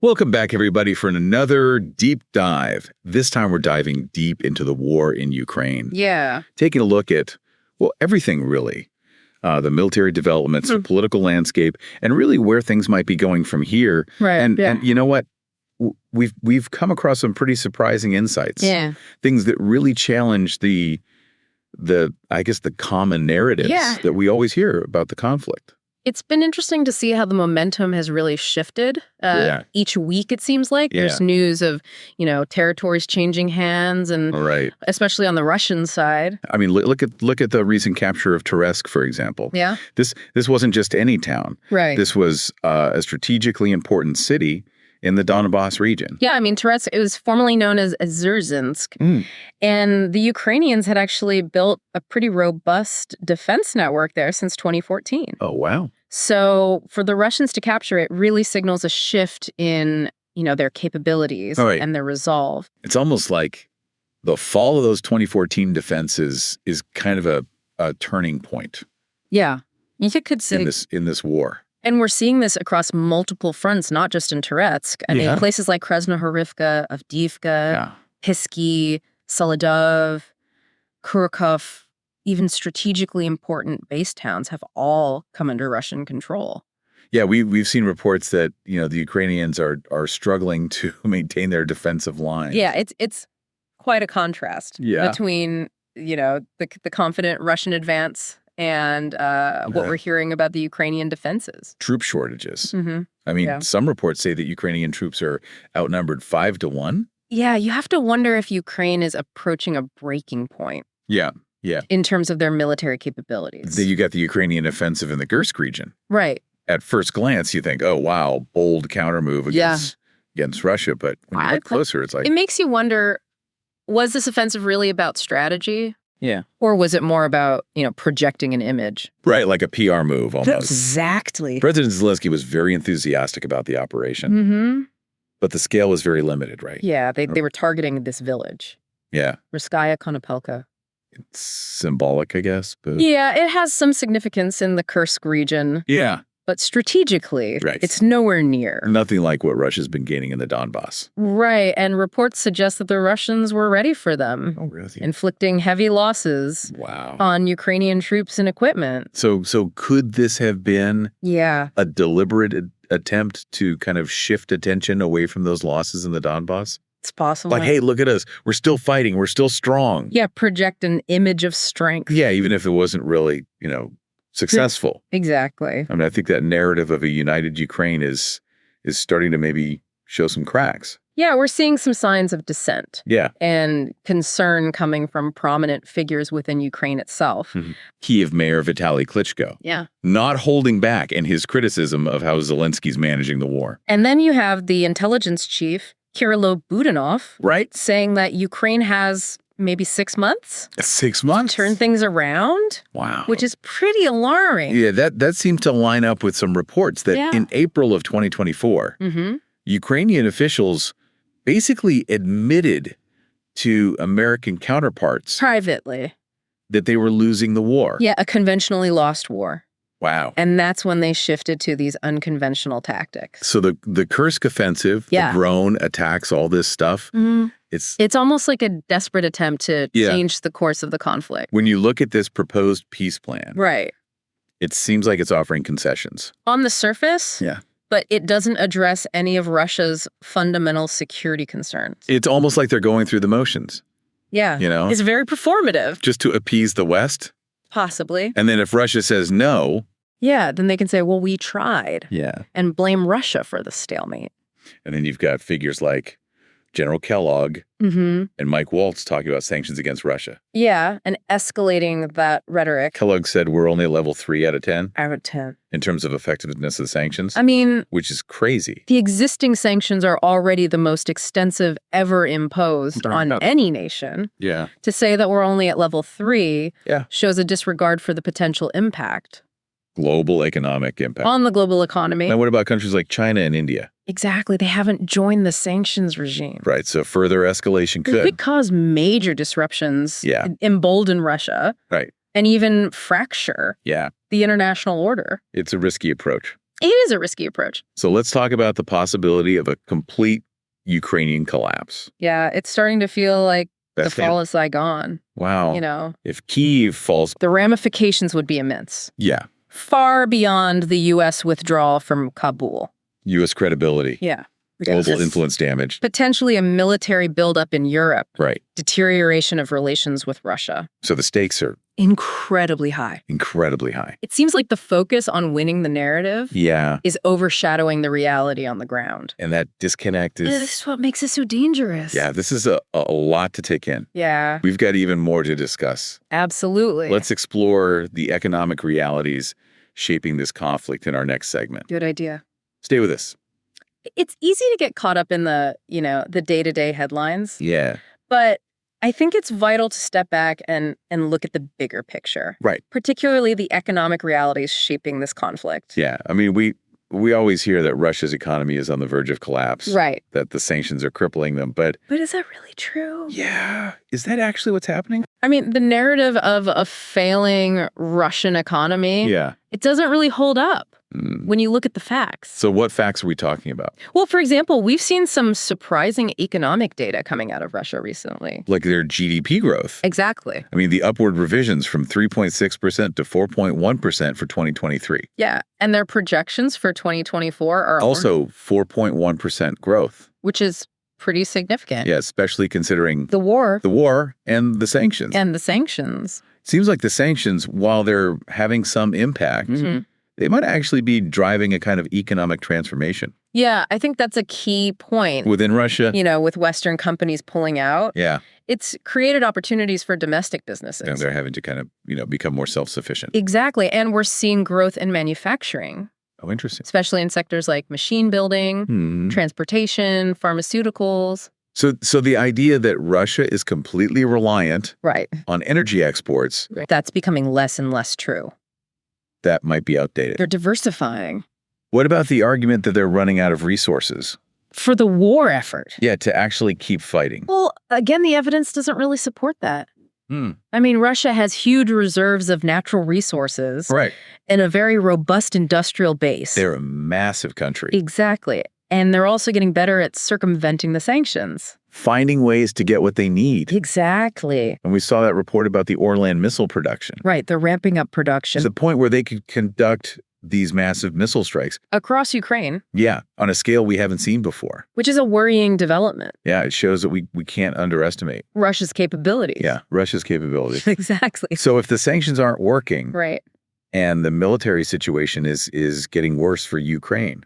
Welcome back, everybody, for another deep dive. This time we're diving deep into the war in Ukraine. Yeah. Taking a look at, well, everything really. The military developments, the political landscape, and really where things might be going from here. Right. And you know what? We've come across some pretty surprising insights. Yeah. Things that really challenge the common narratives that we always hear about the conflict. It's been interesting to see how the momentum has really shifted. Each week, it seems like there's news of, territories changing hands, and especially on the Russian side. I mean, look at the recent capture of Toretsk, for example. Yeah. This wasn't just any town. Right. This was a strategically important city in the Donbass region. Yeah, I mean, Toretsk, it was formerly known as Zerzhinsk. And the Ukrainians had actually built a pretty robust defense network there since 2014. Oh, wow. So for the Russians to capture it really signals a shift in, their capabilities and their resolve. It's almost like the fall of those 2014 defenses is kind of a turning point. Yeah. You could say in this war. And we're seeing this across multiple fronts, not just in Toretsk. I mean, places like Krasnohorivka, Avdiivka, Pisky, Soledov, Kharkov, even strategically important base towns have all come under Russian control. Yeah, we've seen reports that, the Ukrainians are struggling to maintain their defensive lines. Yeah, it's quite a contrast between, the confident Russian advance and what we're hearing about the Ukrainian defenses. Troop shortages. I mean, some reports say that Ukrainian troops are outnumbered 5-1. Yeah, you have to wonder if Ukraine is approaching a breaking point. Yeah. In terms of their military capabilities. You got the Ukrainian offensive in the Kursk region. Right. At first glance, you think, oh, wow, bold countermove against Russia. But when you look closer, it's like... It makes you wonder, was this offensive really about strategy? Yeah. Or was it more about, projecting an image? Right, like a PR move almost. Exactly. President Zelensky was very enthusiastic about the operation. But the scale was very limited, right? Yeah, they were targeting this village. Yeah. Rizskaya Konopelka. It's symbolic, I guess. But... Yeah, it has some significance in the Kursk region. Yeah. But strategically, it's nowhere near. Nothing like what Russia's been gaining in the Donbass. Right, and reports suggest that the Russians were ready for them. Oh, really? Inflicting heavy losses on Ukrainian troops and equipment. So could this have been a deliberate attempt to kind of shift attention away from those losses in the Donbass? It's possible. Like, hey, look at us. We're still fighting. We're still strong. Yeah, project an image of strength. Yeah, even if it wasn't really, successful. Exactly. I mean, I think that narrative of a united Ukraine is starting to maybe show some cracks. Yeah, we're seeing some signs of dissent. Yeah. And concern coming from prominent figures within Ukraine itself. Kyiv Mayor Vitaly Klitschko. Yeah. Not holding back in his criticism of how Zelensky's managing the war. And then you have the intelligence chief, Kirilo Budanov, saying that Ukraine has maybe 6 months. 6 months? To turn things around. Wow. Which is pretty alarming. Yeah, that seemed to line up with some reports that in April of 2024, Ukrainian officials basically admitted to American counterparts privately that they were losing the war. Yeah, a conventionally lost war. Wow. And that's when they shifted to these unconventional tactics. So the Kursk offensive, the drone attacks, all this stuff, it's almost like a desperate attempt to change the course of the conflict. When you look at this proposed peace plan, it seems like it's offering concessions. On the surface, yeah. But it doesn't address any of Russia's fundamental security concerns. It's almost like they're going through the motions. Yeah. It's very performative. Just to appease the West? Possibly. And then if Russia says no... Yeah, then they can say, well, we tried. Yeah. And blame Russia for the stalemate. And then you've got figures like General Kellogg and Mike Waltz talking about sanctions against Russia. Yeah, and escalating that rhetoric. Kellogg said we're only at level 3 out of 10. Out of 10. In terms of effectiveness of the sanctions. I mean... Which is crazy. The existing sanctions are already the most extensive ever imposed on any nation. Yeah. To say that we're only at level 3 shows a disregard for the potential impact. Global economic impact. On the global economy. Now, what about countries like China and India? Exactly. They haven't joined the sanctions regime. Right. So further escalation could. It could cause major disruptions. Yeah. Embolden Russia. Right. And even fracture. Yeah. The international order. It's a risky approach. It is a risky approach. So let's talk about the possibility of a complete Ukrainian collapse. Yeah, it's starting to feel like the fall of Saigon. Wow. You know, if Kyiv falls, the ramifications would be immense. Yeah. Far beyond the U.S. withdrawal from Kabul. U.S. credibility. Yeah. Global influence damage. Potentially a military buildup in Europe. Right. Deterioration of relations with Russia. So the stakes are incredibly high. Incredibly high. It seems like the focus on winning the narrative is overshadowing the reality on the ground. And that disconnect is... This is what makes it so dangerous. Yeah, this is a lot to take in. Yeah. We've got even more to discuss. Absolutely. Let's explore the economic realities shaping this conflict in our next segment. Good idea. Stay with us. It's easy to get caught up in the, the day-to-day headlines. Yeah. But I think it's vital to step back and look at the bigger picture. Right. Particularly the economic realities shaping this conflict. Yeah. I mean, we always hear that Russia's economy is on the verge of collapse. Right. That the sanctions are crippling them. But is that really true? Yeah. Is that actually what's happening? I mean, the narrative of a failing Russian economy, it doesn't really hold up. When you look at the facts. So what facts are we talking about? Well, for example, we've seen some surprising economic data coming out of Russia recently. Like their GDP growth. Exactly. I mean, the upward revisions from 3.6% to 4.1% for 2023. Yeah, and their projections for 2024 are also 4.1% growth. Which is pretty significant. Yeah, especially considering the war and the sanctions. Seems like the sanctions, while they're having some impact, they might actually be driving a kind of economic transformation. Yeah, I think that's a key point. Within Russia? With Western companies pulling out. Yeah. It's created opportunities for domestic businesses. And they're having to kind of, become more self-sufficient. Exactly. And we're seeing growth in manufacturing. Oh, interesting. Especially in sectors like machine building, transportation, pharmaceuticals. So the idea that Russia is completely reliant on energy exports. That's becoming less and less true. That might be outdated. They're diversifying. What about the argument that they're running out of resources? For the war effort. Yeah, to actually keep fighting. Well, again, the evidence doesn't really support that. I mean, Russia has huge reserves of natural resources. Right. And a very robust industrial base. They're a massive country. Exactly. And they're also getting better at circumventing the sanctions. Finding ways to get what they need. Exactly. And we saw that report about the Orlan missile production. Right, they're ramping up production. To the point where they could conduct these massive missile strikes. Across Ukraine. Yeah, on a scale we haven't seen before. Which is a worrying development. Yeah, it shows that we can't underestimate. Russia's capabilities. Yeah, Russia's capabilities. Exactly. So if the sanctions aren't working. Right. And the military situation is getting worse for Ukraine.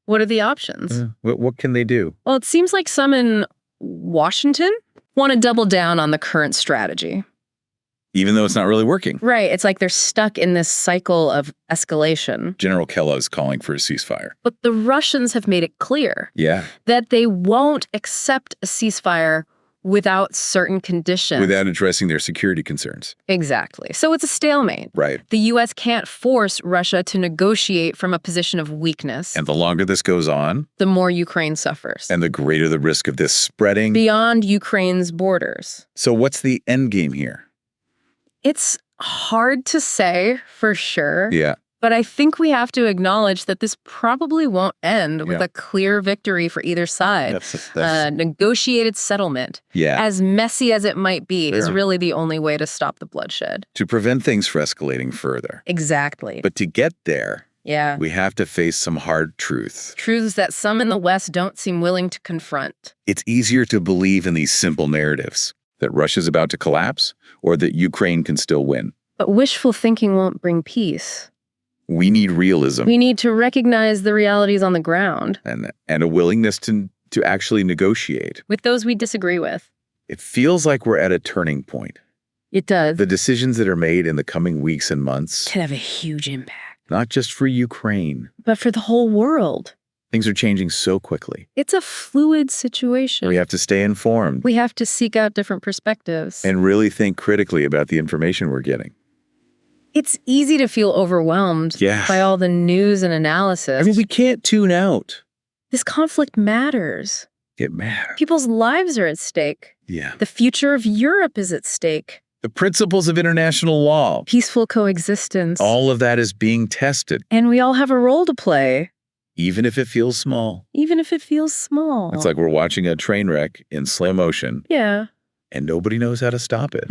What are the options? What can they do? Well, it seems like some in Washington want to double down on the current strategy. Even though it's not really working. Right. It's like they're stuck in this cycle of escalation. General Kellogg's calling for a ceasefire. But the Russians have made it clear that they won't accept a ceasefire without certain conditions. Without addressing their security concerns. Exactly. So it's a stalemate. Right. The U.S. can't force Russia to negotiate from a position of weakness. And the longer this goes on, the more Ukraine suffers. And the greater the risk of this spreading. Beyond Ukraine's borders. So what's the end game here? It's hard to say for sure. Yeah. But I think we have to acknowledge that this probably won't end with a clear victory for either side. That's negotiated settlement, as messy as it might be, is really the only way to stop the bloodshed. To prevent things from escalating further. Exactly. But to get there, Yeah. We have to face some hard truths. Truths that some in the West don't seem willing to confront. It's easier to believe in these simple narratives that Russia's about to collapse or that Ukraine can still win. But wishful thinking won't bring peace. We need realism. We need to recognize the realities on the ground. And a willingness to actually negotiate. With those we disagree with. It feels like we're at a turning point. It does. The decisions that are made in the coming weeks and months can have a huge impact. Not just for Ukraine. But for the whole world. Things are changing so quickly. It's a fluid situation. We have to stay informed. We have to seek out different perspectives. And really think critically about the information we're getting. It's easy to feel overwhelmed by all the news and analysis. I mean, we can't tune out. This conflict matters. It matters. People's lives are at stake. Yeah. The future of Europe is at stake. The principles of international law. Peaceful coexistence. All of that is being tested. And we all have a role to play. Even if it feels small. Even if it feels small. It's like we're watching a train wreck in slow motion. Yeah. And nobody knows how to stop it.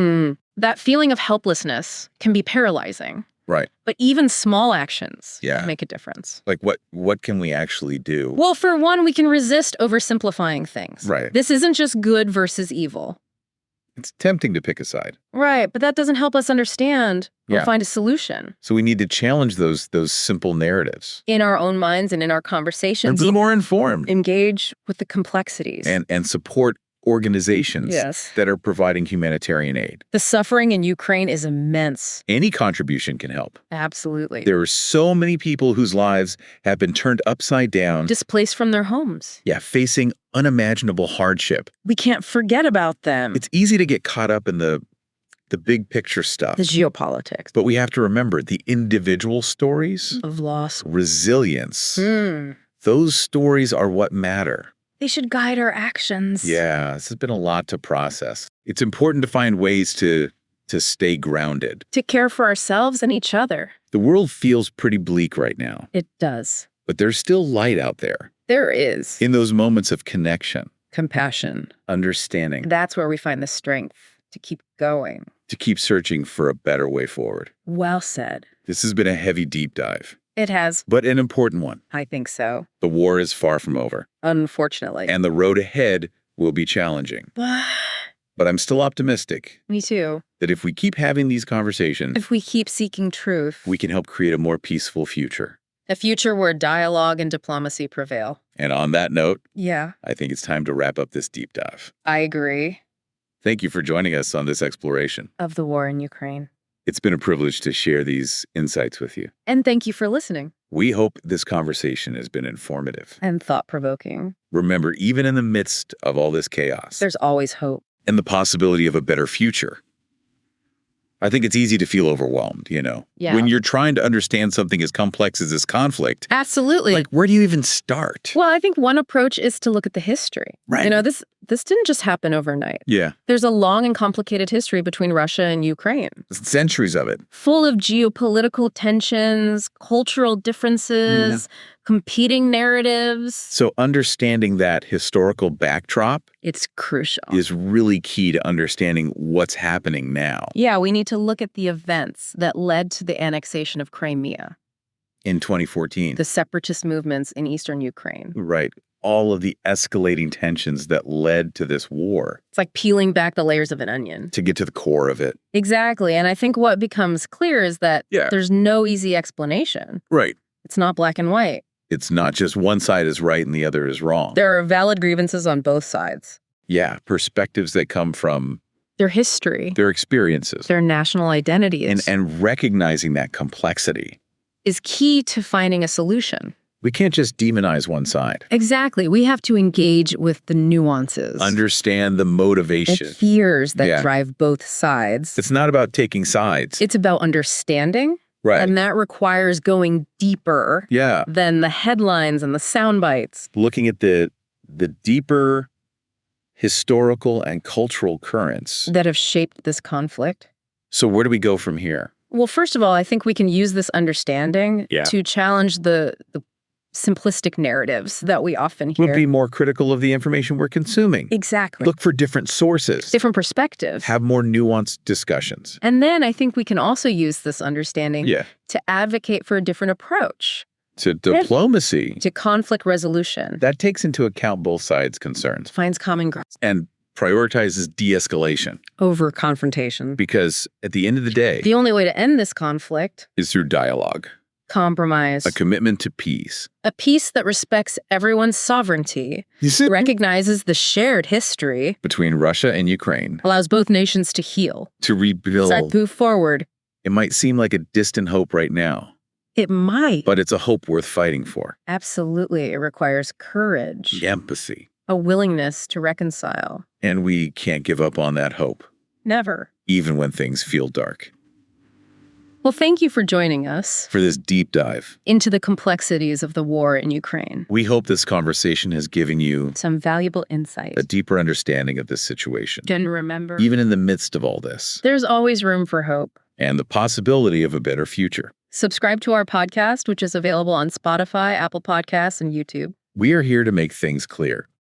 That feeling of helplessness can be paralyzing. Right. But even small actions can make a difference. Like what can we actually do? Well, for one, we can resist oversimplifying things. Right. This isn't just good versus evil. It's tempting to pick a side. Right, but that doesn't help us understand or find a solution. So we need to challenge those simple narratives. In our own minds and in our conversations. And be more informed. Engage with the complexities. And support organizations that are providing humanitarian aid. The suffering in Ukraine is immense. Any contribution can help. Absolutely. There are so many people whose lives have been turned upside down. Displaced from their homes. Yeah, facing unimaginable hardship. We can't forget about them. It's easy to get caught up in the big picture stuff. The geopolitics. But we have to remember the individual stories. Of loss. Resilience. Those stories are what matter. They should guide our actions. Yeah, this has been a lot to process. It's important to find ways to stay grounded. To care for ourselves and each other. The world feels pretty bleak right now. It does. But there's still light out there. There is. In those moments of connection. Compassion. Understanding. That's where we find the strength to keep going. To keep searching for a better way forward. Well said. This has been a heavy deep dive. It has. But an important one. I think so. The war is far from over. Unfortunately. And the road ahead will be challenging. But I'm still optimistic. Me too. That if we keep having these conversations, if we keep seeking truth, we can help create a more peaceful future. A future where dialogue and diplomacy prevail. And on that note, I think it's time to wrap up this deep dive. I agree. Thank you for joining us on this exploration of the war in Ukraine. It's been a privilege to share these insights with you. And thank you for listening. We hope this conversation has been informative. And thought-provoking. Remember, even in the midst of all this chaos, there's always hope. And the possibility of a better future. I think it's easy to feel overwhelmed, Yeah. When you're trying to understand something as complex as this conflict. Absolutely. Like, where do you even start? Well, I think one approach is to look at the history. Right. This didn't just happen overnight. Yeah. There's a long and complicated history between Russia and Ukraine. Centuries of it. Full of geopolitical tensions, cultural differences, competing narratives. So understanding that historical backdrop, it's crucial. Is really key to understanding what's happening now. Yeah, we need to look at the events that led to the annexation of Crimea. In 2014. The separatist movements in eastern Ukraine. Right. All of the escalating tensions that led to this war. It's like peeling back the layers of an onion. To get to the core of it. Exactly. And I think what becomes clear is that there's no easy explanation. Right. It's not black and white. It's not just one side is right and the other is wrong. There are valid grievances on both sides. Yeah, perspectives that come from their history, their experiences, their national identities. And recognizing that complexity is key to finding a solution. We can't just demonize one side. Exactly. We have to engage with the nuances. Understand the motivation. The fears that drive both sides. It's not about taking sides. It's about understanding. Right. And that requires going deeper than the headlines and the sound bites. Looking at the deeper historical and cultural currents that have shaped this conflict. So where do we go from here? Well, first of all, I think we can use this understanding to challenge the simplistic narratives that we often hear. We'll be more critical of the information we're consuming. Exactly. Look for different sources. Different perspectives. Have more nuanced discussions. And then I think we can also use this understanding to advocate for a different approach. To diplomacy. To conflict resolution. That takes into account both sides' concerns. Finds common ground. And prioritizes de-escalation. Over confrontation. Because at the end of the day, the only way to end this conflict is through dialogue. Compromise. A commitment to peace. A peace that respects everyone's sovereignty, recognizes the shared history between Russia and Ukraine, allows both nations to heal, to rebuild, to move forward. It might seem like a distant hope right now. It might. But it's a hope worth fighting for. Absolutely. It requires courage. Empathy. A willingness to reconcile. And we can't give up on that hope. Never. Even when things feel dark. Well, thank you for joining us for this deep dive into the complexities of the war in Ukraine. We hope this conversation has given you some valuable insight, a deeper understanding of this situation. And remember, even in the midst of all this, there's always room for hope and the possibility of a better future. Subscribe to our podcast, which is available on Spotify, Apple Podcasts, and YouTube. We are here to make things clear.